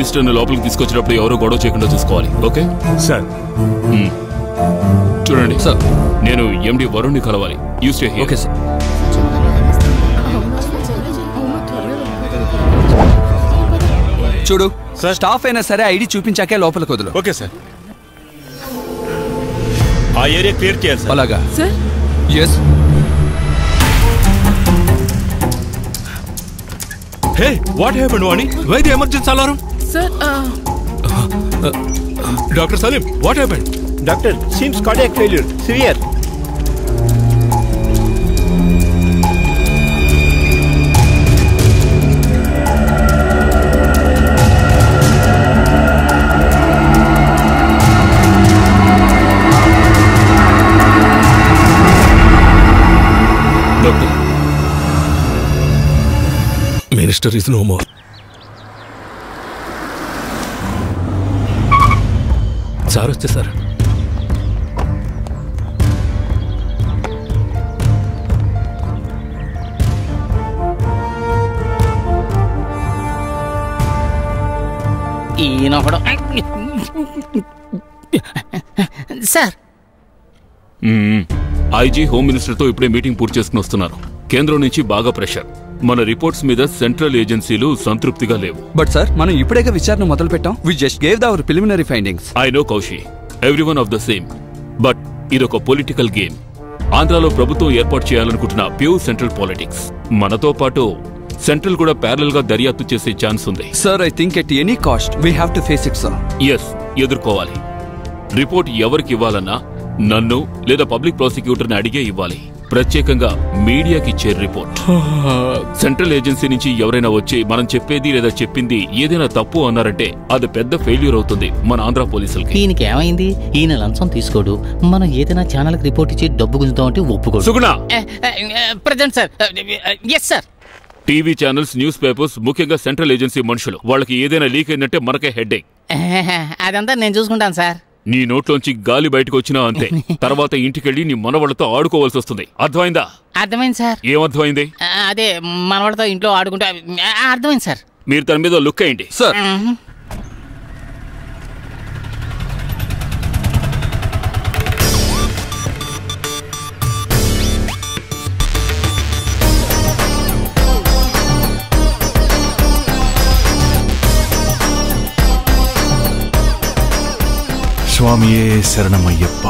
మినిస్టర్ని లోపలికి తీసుకొచ్చినప్పుడు ఎవరో గొడవ చేయకుండా చూసుకోవాలి. Okay sir. చూడండి సార్, నేను ఎండి వరుణ్ని కలవాలి. You stay here. Okay sir. చూడు, స్టాఫ్ అయినా సరే ఐడి చూపించాకే లోపలికి వదులు. Okay sir. ఆ ఏరియా క్లియర్ చేయాలి సార్. అలాగా sir. Yes. Hey, what happened, Vani? Why the emergency alarm? Sir, Dr. Salim, what happened? Doctor, seems cardiac failure. Severe. Doctor. Minister is no more. Sir వస్తే sir. ఈయనొకడు sir. IG home మినిస్టర్తో ఇప్పుడే meeting పూర్తి చేసుకుని వస్తున్నారు. కేంద్రం నుంచి బాగా pressure. మన reports మీద సెంట్రల్ ఏజెన్సీలు సంతృప్తిగా లేవు. బట్ సార్, మనం ఇప్పుడేగా విచారణ మొదలు పెట్టాం. We just gave our preliminary findings. I know Kaushi, everyone of the same. But ఇదొక పొలిటికల్ గేమ్. ఆంధ్రాలో ప్రభుత్వం ఏర్పాటు చేయాలనుకుంటున్న ప్యూర్ సెంట్రల్ పాలిటిక్స్. మనతో పాటు సెంట్రల్ కూడా ప్యారల్ గా దర్యాప్తు చేసే ఛాన్స్ ఉంది. Sir, I think at any cost we have to face it sir. Yes, ఎదుర్కోవాలి. రిపోర్ట్ ఎవరికి ఇవ్వాలన్నా నన్ను లేదా పబ్లిక్ ప్రాసిక్యూటర్ని అడిగే ఇవ్వాలి. ప్రత్యేకంగా మీడియాకి ఇచ్చే రిపోర్ట్. సెంట్రల్ ఏజెన్సీ నుంచి ఎవరైనా వచ్చి మనం చెప్పేది లేదా చెప్పింది ఏదైనా తప్పు అన్నారంటే అది పెద్ద ఫెయిల్యూర్ అవుతుంది మన ఆంధ్ర పోలీసులకి. ఈయనకి ఏమైంది? ఈయన లంచం తీసుకోడు. మనం ఏదైనా ఛానల్ కి రిపోర్ట్ ఇచ్చి డబ్బు గుంజుతామంటే ఒప్పుకోడు. Suguna. President sir. Yes sir. TV channels, news papers, ముఖ్యంగా సెంట్రల్ ఏజెన్సీ మనుషులు, వాళ్ళకి ఏదైనా లీక్ అయిందంటే మనకే హెడ్ఏక్. అదంతా నేను చూసుకుంటాను సార్. నీ నోట్లోంచి గాలి బయటకు వచ్చినా అంతే. తర్వాత ఇంటికెళ్ళి నీ మనవాళ్లతో ఆడుకోవాల్సి వస్తుంది. అర్థమైందా? అర్థమైంది సార్. ఏమర్థమైంది? అదే మనవాళ్ళతో ఇంట్లో ఆడుకుంటే. అర్థమైంది సార్. మీరు తన మీద లుక్ అయ్యండి. సార్, స్వామియే శరణమయ్యప్ప.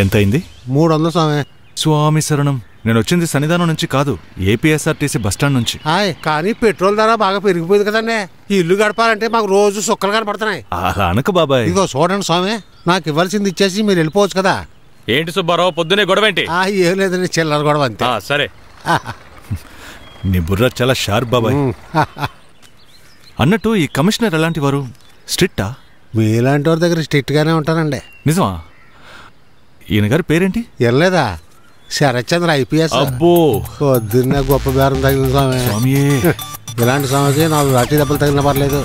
ఎంతైంది? 300 స్వామి. స్వామి శరణం. నేను వచ్చింది సన్నిధానం నుంచి కాదు, ఏపీఎస్ఆర్టీసీ బస్టాండ్ నుంచి. కానీ పెట్రోల్ ధర బాగా పెరిగిపోయింది కదండి. ఈ ఇల్లు గడపాలంటే మాకు రోజు సుక్కలు కనపడుతున్నాయి. అలా అనక బాబాయ్. ఇదిగో చూడండి స్వామి, నాకు ఇవ్వాల్సింది ఇచ్చేసి మీరు వెళ్ళిపోవచ్చు కదా. ఏంటి సుబ్బారావు, పొద్దునే గొడవ ఏంటి? ఏం లేదండి, చిల్లర గొడవ అంతే. సరే. నీ బుర్ర చాలా షార్ప్ బాబాయ్. అన్నట్టు ఈ కమిషనర్ ఎలాంటి వారు? స్ట్రిక్టా? మీలాంటి వారి దగ్గర స్ట్రిక్ట్ గానే ఉంటానండి. నిజమా? ఈయన గారి పేరేంటి? ఎనలేదా? శరత్చంద్ర ఐపీఎస్. అబ్బో, పొద్దున్నే గొప్ప బేరం తగిలింది స్వామి. స్వామియే. ఇలాంటి స్వామికి 4 లాఠీ దెబ్బలు తగిలిన పర్లేదు.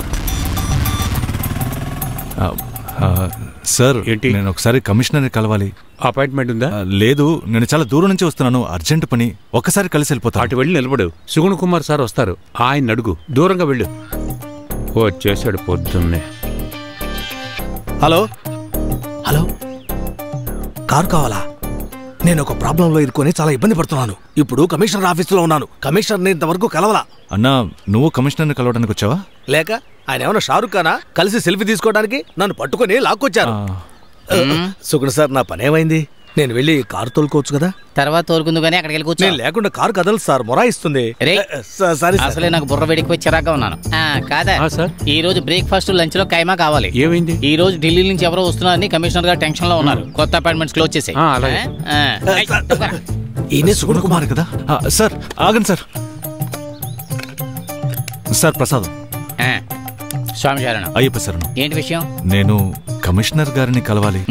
సార్, నేను ఒకసారి కమిషనర్ని కలవాలి. అపాయింట్మెంట్ ఉందా? లేదు, నేను చాలా దూరం నుంచి వస్తున్నాను, అర్జెంట్ పని. ఒక్కసారి కలిసి వెళ్ళిపోతా. అటు వెళ్ళి నిలబడు. సుగుణ కుమార్ సార్ వస్తారు, ఆయన అడుగు. దూరంగా వెళ్ళు. వచ్చేసాడు పొద్దున్నే. హలో హలో, కారు కావాలా? నేను ఒక ప్రాబ్లంలో ఇరుకొని చాలా ఇబ్బంది పడుతున్నాను. ఇప్పుడు కమిషనర్ ఆఫీసులో ఉన్నాను. కమిషనర్ని ఇంతవరకు కలవలా. అన్నా, నువ్వు కమిషనర్ని కలవడానికి వచ్చావా? లేక ఆయన ఏమన్నా షారుఖ్ ఖానా? కలిసి సెల్ఫీ తీసుకోవడానికి నన్ను పట్టుకొని లాక్కొచ్చారు. సుగుణ సార్, నా పనేమైంది? నేను వెళ్ళి కారు తోలుకోవచ్చు కదా? తర్వాత తోలుకుందు కానీ అక్కడికి వెళ్ళి కూర్చో. నేను లేకుండా కారు కదలు సార్, మొరాయిస్తుంది. అసలే నాకు బుర్ర వేడికి వచ్చి చిరాగ్గా ఉన్నాను. కాదా సార్, ఈ రోజు బ్రేక్ఫాస్ట్ లంచ్ లో కైమా కావాలి. ఏమైంది? ఈ రోజు ఢిల్లీ నుంచి ఎవరో వస్తున్నారని కమిషనర్ గారు టెన్షన్ లో ఉన్నారు. కొత్త అపాయింట్మెంట్స్ క్లోజ్ చేసి. ఈయనే సుగుణ కుమార్ కదా? సార్ ఆగండి సార్. సార్ ప్రసాదం. స్వామి శరణం. అయ్యప్ప శరణం. ఏంటి విషయం? నేను కమిషనర్ గారిని కలవాలి.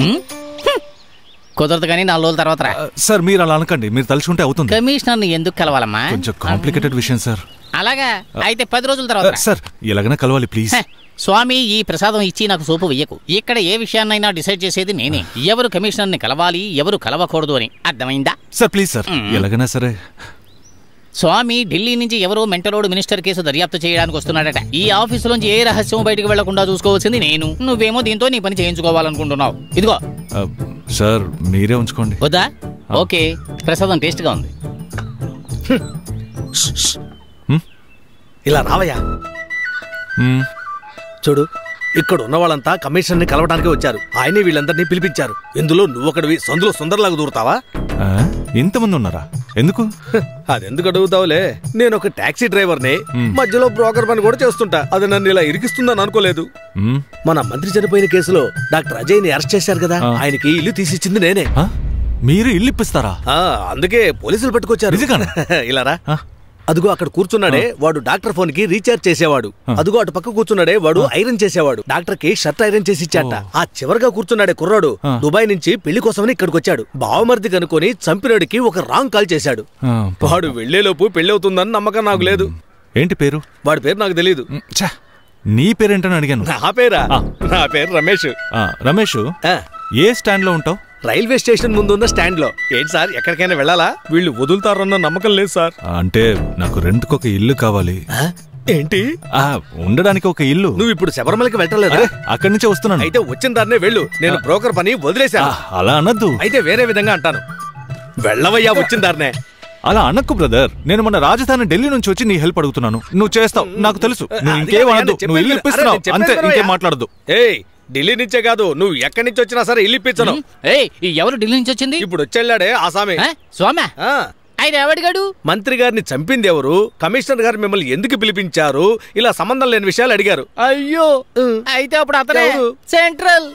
కుదరదు కానీ 4 రోజుల తర్వాత రా. సార్, మీరు అలా అనకండి, మీరు తలుచుకుంటే అవుతుంది. కమిషనర్ ని ఎందుకు కలవాలమ్మా? కొంచెం కాంప్లికేటెడ్ విషయం సార్. అలాగా అయితే 10 రోజుల తర్వాత సార్, ఎలాగైనా కలవాలి ప్లీజ్. స్వామి, ఈ ప్రసాదం ఇచ్చి నాకు సోపు వెయ్యకు. ఇక్కడ ఏ విషయాన్నైనా డిసైడ్ చేసేది నేనే. ఎవరు కమిషనర్ ని కలవాలి, ఎవరు కలవకూడదు అని. అర్థమైందా? సార్ ప్లీజ్ సార్, ఎలాగైనా సరే. స్వామి ఢిల్లీ నుంచి ఎవరో మెంటలోడు మినిస్టర్ కేసు దర్యాప్తు చేయడానికి వస్తున్నాడట. ఈ ఆఫీసులోంచి ఏ రహస్యం బయటకు వెళ్లకుండా చూసుకోవాల్సింది నేను. నువ్వేమో దీంతో నీ పని చేయించుకోవాలనుకుంటున్నావు. ఇదిగో సార్ మీరే ఉంచుకోండి. వద్దా? ఓకే, ప్రసాదం టేస్ట్ గా ఉంది. ఇలా రావయ్యా. చూడు, ఇక్కడ ఉన్న వాళ్ళంతా కమిషనర్ ని కలవడానికి వచ్చారు. ఆయనే వీళ్ళందరినీ పిలిపించారు. ఇందులో నువ్వొకడివి సందులో సుందరలాగా దూరుతావా? ఇంతమంది ఉన్నారా? ఎందుకు? అదెందుకు అడుగుతావులే. నేను ఒక టాక్సీ డ్రైవర్ని, మధ్యలో బ్రోకర్ పని కూడా చేస్తుంటా. అది నన్ను ఇలా ఇరికిస్తుందని అనుకోలేదు. మన మంత్రి చనిపోయిన కేసులో డాక్టర్ అజయ్ ని అరెస్ట్ చేశారు కదా, ఆయనకి ఇల్లు తీసిచ్చింది నేనే. మీరు ఇల్లు ఇప్పిస్తారా? అందుకే పోలీసులు పట్టుకొచ్చారు. ఇలా రా. అదుగో అక్కడ కూర్చున్నాడే వాడు డాక్టర్ ఫోన్ కి రీఛార్జ్ చేసేవాడు. అదుగో అటు పక్క కూర్చున్నాడే వాడు ఐరన్ చేసేవాడు. డాక్టర్ కి షర్ట్ ఐరన్ చేసి ఇచ్చాట. ఆ చివరిగా కూర్చున్నాడే కుర్రాడు దుబాయ్ నుంచి పెళ్లి కోసమని ఇక్కడికి వచ్చాడు. బావమర్ది కనుకొని చంపినడికి ఒక రాంగ్ కాల్ చేశాడు. వాడు వెళ్లేలోపు పెళ్లి అవుతుందని నమ్మకం నాకు లేదు. ఏంటి పేరు? వాడి పేరు నాకు తెలియదు. నీ పేరేంటని అడిగాను. నా పేరా? నా పేరు రమేష్. రమేష్, ఏ స్టాండ్ లో ఉంటావు? రైల్వే స్టేషన్ ముందున్న స్టాండ్ లో. ఏంటి సార్, ఎక్కడికైనా వెళ్ళాలా? వీళ్ళు వదులుతారన్న నమ్మకం లేదు సార్. అంటే నాకు రెంట్కి ఒక ఇల్లు కావాలి. ఏంటి? ఉండడానికి ఒక ఇల్లు. నువ్వు ఇప్పుడు శబరిమలకి వెళ్ళలేదు? అక్కడి నుంచే వస్తున్నాను. అయితే వచ్చిన దాన్నే వెళ్ళు. నేను బ్రోకర్ పని వదిలేశాను. అలా అనద్దు. అయితే వేరే విధంగా అంటాను. వెళ్ళవయ్యా వచ్చిన దాన్నే. అలా అనక్కు బ్రదర్. నేను మన రాజధాని ఢిల్లీ నుంచి వచ్చి నీ హెల్ప్ అడుగుతున్నాను. నువ్వు చేస్తావు, నాకు తెలుసు. నువ్వు ఇంకేం అనద్దు. నువ్వు ఇల్లు ఇప్పిస్తున్నావు అంతే, ఇంకేం మాట్లాడద్దు. ఏయ్, ఢిల్లీ నుంచే కాదు, నువ్వు ఎక్కడి నుంచి వచ్చినా సరే ఇల్లు ఇప్పించను. ఎవరు ఢిల్లీ నుంచి వచ్చింది? ఇప్పుడు వచ్చేళ్ళాడే ఆసామి. స్వామి ఆయన ఎవడిగాడు? మంత్రి గారిని చంపింది ఎవరు, కమిషనర్ గారు మిమ్మల్ని ఎందుకు పిలిపించారు, ఇలా సంబంధం లేని విషయాలు అడిగారు. అయ్యో, అయితే అప్పుడు అతనే సెంట్రల్.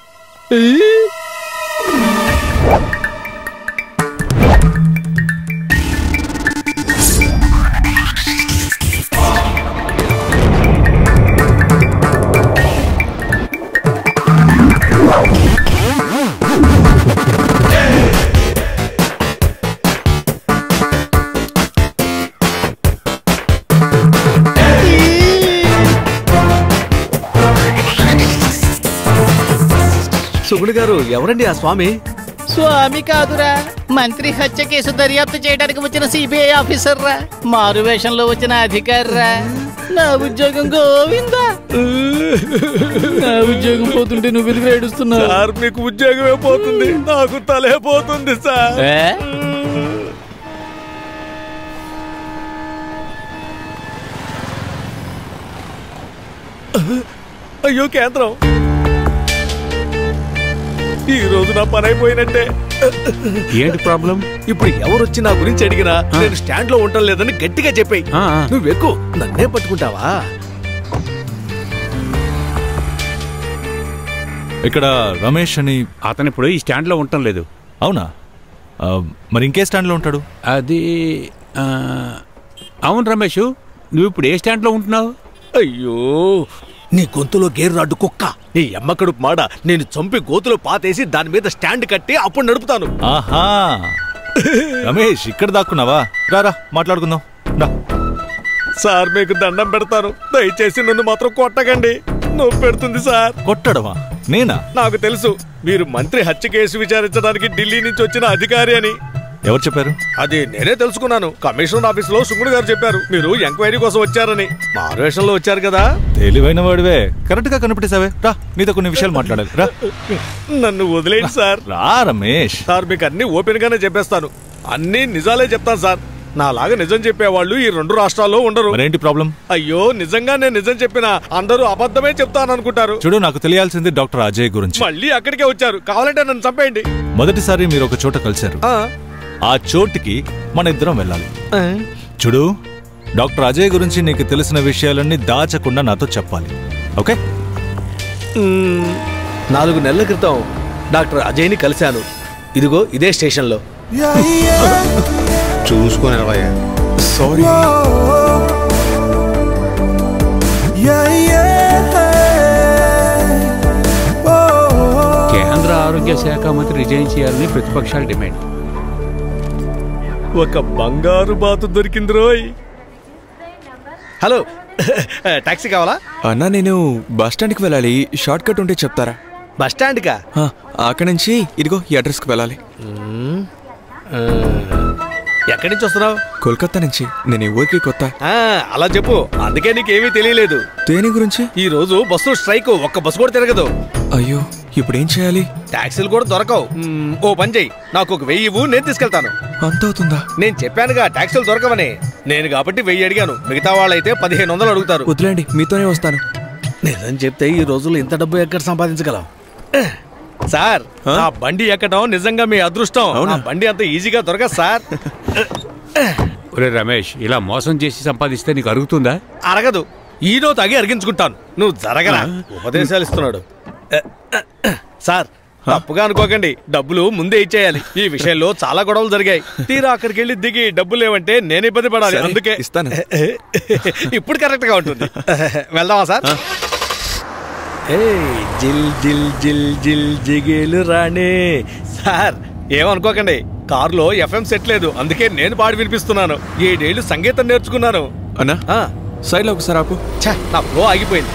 సుగుడు గారు, ఎవరండి ఆ స్వామి? స్వామి కాదురా, మంత్రి హత్య కేసు దర్యాప్తు చేయడానికి వచ్చిన సిబిఐ ఆఫీసర్ రా. మారు వేషంలో వచ్చిన అధికారి రా. నా ఉద్యోగం గోవిందా. నా ఉద్యోగం పోతుంటే నువ్వు ఎందుకు ఏడుస్తున్నావు? సార్, మీకు ఉద్యోగమే పోతుంది, నాకు తలే పోతుంది సార్. అయ్యో కేంద్రం, ఈ రోజు నా పని అయిపోయినట్టే. ఏంటి ప్రాబ్లం? ఇప్పుడు ఎవరు వచ్చి నా గురించి అడిగినా నేను స్టాండ్ లో ఉండటం లేదని గట్టిగా చెప్పాయి. నువ్వు ఎక్కువ నన్నే పట్టుకుంటావా? ఇక్కడ రమేష్ అని అతను ఇప్పుడు ఈ స్టాండ్ లో ఉండటం లేదు. అవునా? మరి ఇంకే స్టాండ్ లో ఉంటాడు? అది అవును రమేష్, నువ్వు ఇప్పుడు ఏ స్టాండ్ లో ఉంటున్నావు? అయ్యో, నీ గొంతులో గేరు రాడ్డు కుక్క, నీ ఎమ్మకడుపు మాడ, నేను చంపి గోతులో పాతేసి దాని మీద స్టాండ్ కట్టి అప్పుడు నడుపుతాను. ఆహా, రమేష్ ఇక్కడ దాక్కున్నావా? రారా మాట్లాడుకుందాం. సార్, మీకు దండం పెడతాను, దయచేసి నన్ను మాత్రం కొట్టకండి. నొప్పి పెడుతుంది సార్. కొట్టడమా? నేనా? నాకు తెలుసు, మీరు మంత్రి హత్య కేసు విచారించడానికి ఢిల్లీ నుంచి వచ్చిన అధికారి అని. ఎవరు చెప్పారు? అది నేనే తెలుసుకున్నాను. కమిషనర్ ఆఫీస్ లో సుంగుడు గారు చెప్పారు మీరు ఎంక్వైరీ కోసం వచ్చారని. మారువేషంలో వచ్చారు కదా. తెలివైన వాడివే, కరెక్ట్ గా కనిపెట్టేసావే. రా, నీతో కొన్ని విషయాలు మాట్లాడాలి. రా. నన్ను వదిలేండి సార్. రా రమేష్. సార్, మీకు అన్ని ఓపెన్ గానే చెప్పేస్తాను. అన్ని నిజాలే చెప్తాను సార్. నాలాగా నిజం చెప్పేవాళ్ళు ఈ రెండు రాష్ట్రాల్లో ఉండరు. మరేంటి ప్రాబ్లం? అయ్యో, నిజంగా నేను నిజం చెప్పినా అందరూ అబద్ధమే చెప్తాననుకుంటారు. చూడు, నాకు తెలియాల్సింది డాక్టర్ అజయ్ గురించి. మళ్ళీ అక్కడికే వచ్చారు, కావాలంటే నన్ను చంపేయండి. మొదటిసారి మీరు ఒక చోట కలిశారు. ఆ చోటుకి మన ఇద్దరం వెళ్ళాలి. చూడు, డాక్టర్ అజయ్ గురించి నీకు తెలిసిన విషయాలన్నీ దాచకుండా నాతో చెప్పాలి. ఓకే? 4 నెలల క్రితం డాక్టర్ అజయ్ని కలిశాను. ఇదిగో ఇదే స్టేషన్లో. చూసుకొని సారీ. కేంద్ర ఆరోగ్య శాఖ మంత్రి రిజైన్ చేయాలని ప్రతిపక్షాల డిమాండ్. ఒక బంగారు బాతు దొరికింది రోయ్. హలో, టాక్సీ కావాలా? అన్నా, నేను బస్ స్టాండ్కి వెళ్ళాలి. షార్ట్ కట్ ఉంటే చెప్తారా? బస్ స్టాండ్కా? అక్కడి నుంచి ఇదిగో ఈ అడ్రస్కి వెళ్ళాలి. ఎక్కడి నుంచి వస్తున్నావు? కోల్కతా నుంచి. నేను ఈ ఊరికి కొత్త. అలా చెప్పు, అందుకే నీకేమీ తెలియలేదు. దేని గురించి? ఈ రోజు బస్సు స్ట్రైక్, ఒక్క బస్సు కూడా తిరగదు. అయ్యో, ఇప్పుడు ఏం చేయాలి? టాక్సీలు కూడా దొరకవు. ఓ పని చెయ్యి, నాకు ఒక 1000 ఇవ్వు, నేను తీసుకెళ్తాను. అంత అవుతుందా? నేను చెప్పానుగా టాక్సీలు దొరకవని. నేను కాబట్టి 1000 అడిగాను, మిగతా వాళ్ళైతే 1500 అడుగుతారు. వదిలేండి, మీతోనే వస్తాను. నిజం చెప్తే ఈ రోజుల్లో ఇంత డబ్బు ఎక్కడ సంపాదించగలం? సార్, ఆ బండి ఎక్కడం నిజంగా మీ అదృష్టం. ఆ బండి అంత ఈజీగా దొరకదు సార్. ఒరే రమేష్, ఇలా మోసం చేసి సంపాదిస్తే నీకు అరుగుతుందా? అరగదు. ఈనో తాగి అరిగించుకుంటాను. నువ్వు జరగరా? ఉపదేశాలు ఇస్తున్నాడు. సార్, తప్పుగా అనుకోకండి, డబ్బులు ముందే ఇచ్చేయాలి. ఈ విషయంలో చాలా గొడవలు జరిగాయి. తీరా అక్కడికి వెళ్ళి దిగి డబ్బులు లేవంటే నేను ఇబ్బంది పడాలి. అందుకే ఇస్తాను. ఇప్పుడు కరెక్ట్ గా ఉంటుంది. వెళ్దామా సార్? జిల్ జిల్ జిల్ జిల్ జిగేలు రాణే. సార్, ఏమనుకోకండి, కారులో FM సెట్ లేదు, అందుకే నేను పాడి వినిపిస్తున్నాను. 7 ఏళ్ళు సంగీతం నేర్చుకున్నాను. అన్నా, సైడ్ లో ఒకసారి ఆపు. నా ఫ్లో ఆగిపోయింది.